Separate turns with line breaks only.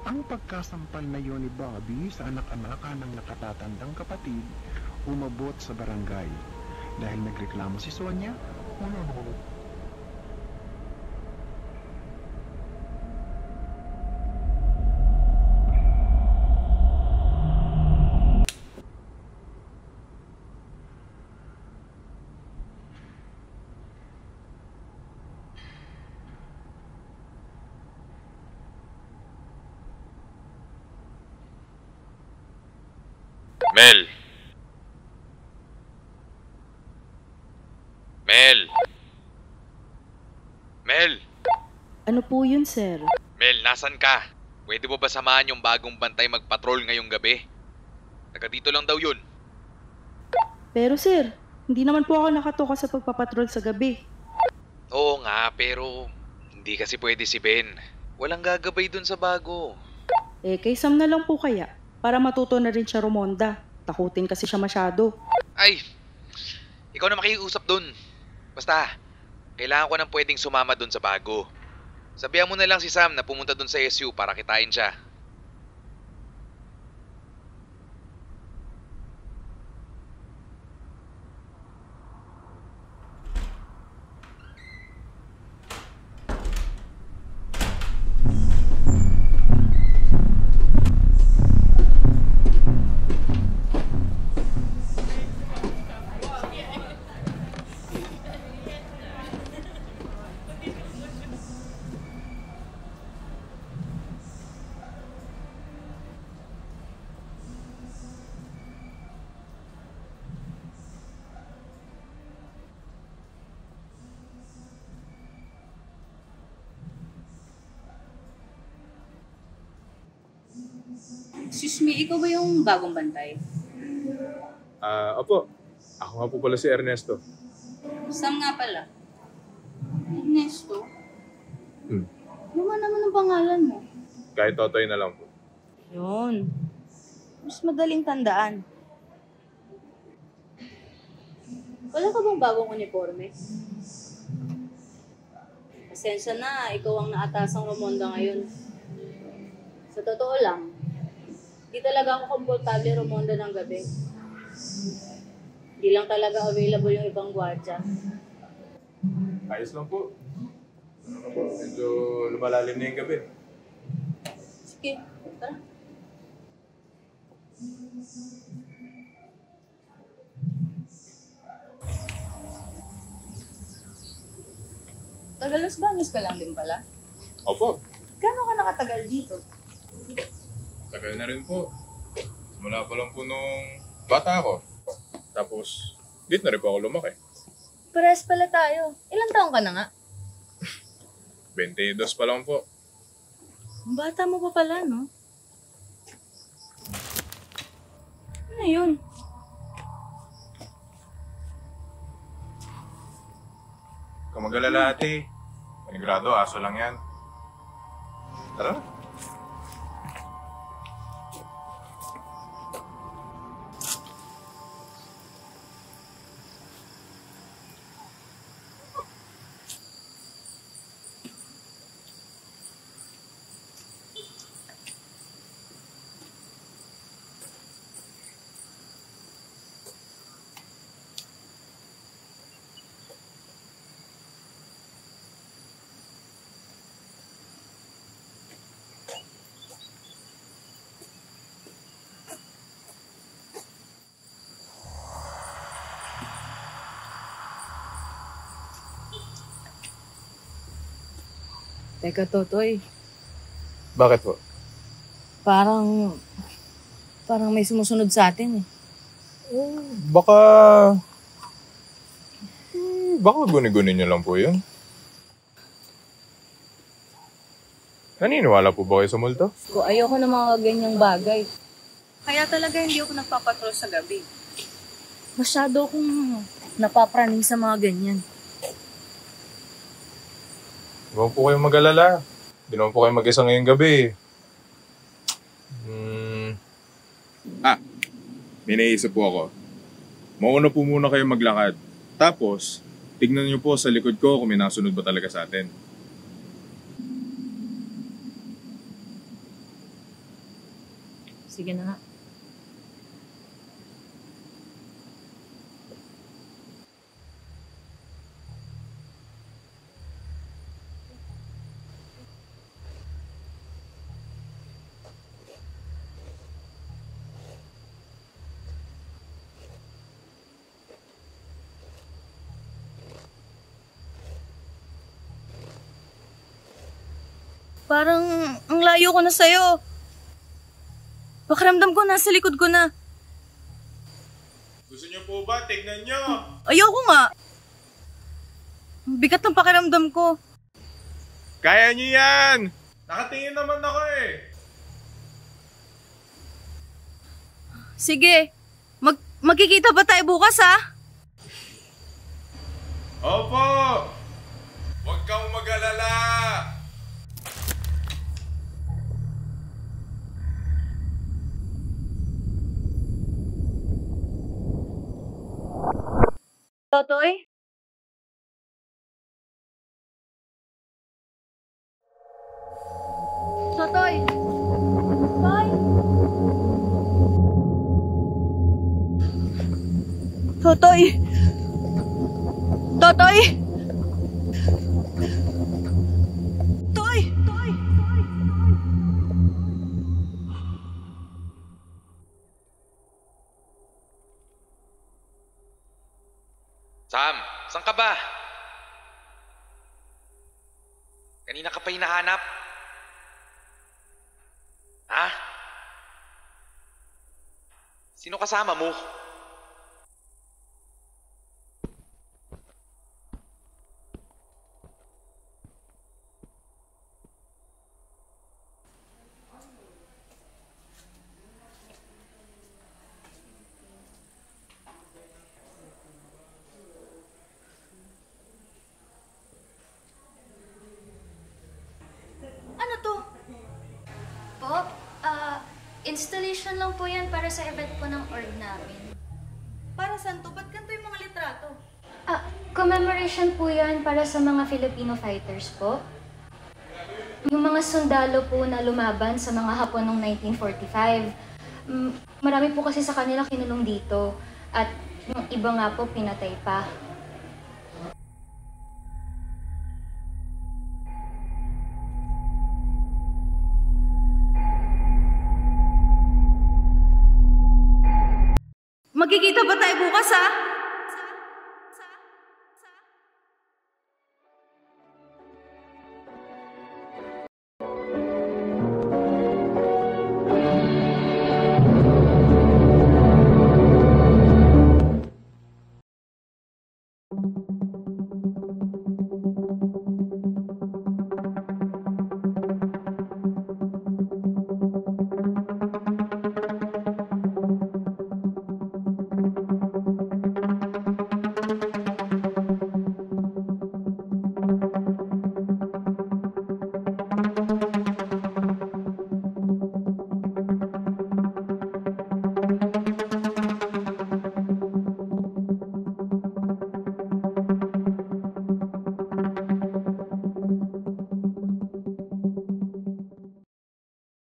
Ang pagkasampal na yun ni Bobby sa anak-anakan ng nakatatandang kapatid umabot sa barangay dahil nagreklamo si Sonia.
Mel! Mel! Mel!
Ano po yun, sir?
Mel, nasan ka? Pwede mo ba samahan yung bagong bantay magpatrol ngayong gabi? Taga dito lang daw yun.
Pero sir, hindi naman po ako nakatoka sa pagpapatrol sa gabi.
Oo nga, pero hindi kasi pwede si Ben. Walang gagabay dun sa bago.
Kay Sam na lang po kaya, para matuto na rin siya rumonda. Takutin kasi siya masyado.
Ay, ikaw na makiusap dun. Basta, kailangan ko nang pwedeng sumama dun sa bago. Sabihan mo na lang si Sam na pumunta dun sa SU para kitain siya.
Excuse me, ikaw ba yung bagong bantay?
Opo. Ako nga po pala si Ernesto.
Sam nga pala. Ernesto?
Hmm.
Luma naman ang pangalan mo.
Kahit Totoy na lang po.
Yun. Mas madaling tandaan. Wala ka bang bagong uniforme? Pasensya na, ikaw ang naatasang Ramonda ngayon. Sa totoo lang, di talaga ako komportable Ramonda ng gabi. Di lang talaga available yung ibang gwardiya.
Ayos lang po. Medyo lumalalim na yung gabi.
Sige, tara. Tagalas Baños ka lang din pala?
Opo.
Gano'n ka nakatagal dito?
Tagal na rin po. Simula pa lang po nung bata ako. Tapos, dito na rin po ako lumaki.
Parehas pala tayo. Ilang taon ka na nga?
22 pa lang po.
Ang bata mo pa pala, no? Ano yun?
Kung mag-alala ate, panigurado, aso lang yan. Tara na.
Teka, Totoy.
Bakit po?
Parang may sumusunod sa atin eh.
Baka... Baka guni-guni niyo lang po yun. Naniniwala po ba kayo sa multo?
Ko ayoko ng mga ganyang bagay. Kaya talaga hindi ako nagpapatrol sa gabi. Masyado akong napapraning sa mga ganyan.
Huwag po kayong mag-alala. Hindi naman po kayo mag-isa ngayong gabi. May naisip po ako. Mauna po muna kayo maglakad. Tapos, tignan niyo po sa likod ko kung may nasunod ba talaga sa atin.
Sige na nga. Parang ang layo ko na sa'yo. Pakiramdam ko nasa likod ko na.
Gusto niyo po ba? Tignan niyo!
Ayoko nga. Ang bigat ng pakiramdam ko.
Kaya niyo yan! Nakatingin naman ako eh!
Sige. Magkikita ba tayo bukas, ha?
Opo! Huwag kang mag-alala!
Totoy? Totoy! Toy! Totoy! Totoy! Toy! Toy!
Sam, saan ka ba? Kanina ka pa hinahanap? Ha? Sino kasama mo?
Ano to? Po, installation lang po yan para sa event po ng org namin.
Para saan to? Ba't ganito yung mga litrato?
Commemoration po yan para sa mga Filipino fighters po. Yung mga sundalo po na lumaban sa mga Hapon noong 1945. Marami po kasi sa kanila kinulong dito. At yung iba nga po pinatay pa.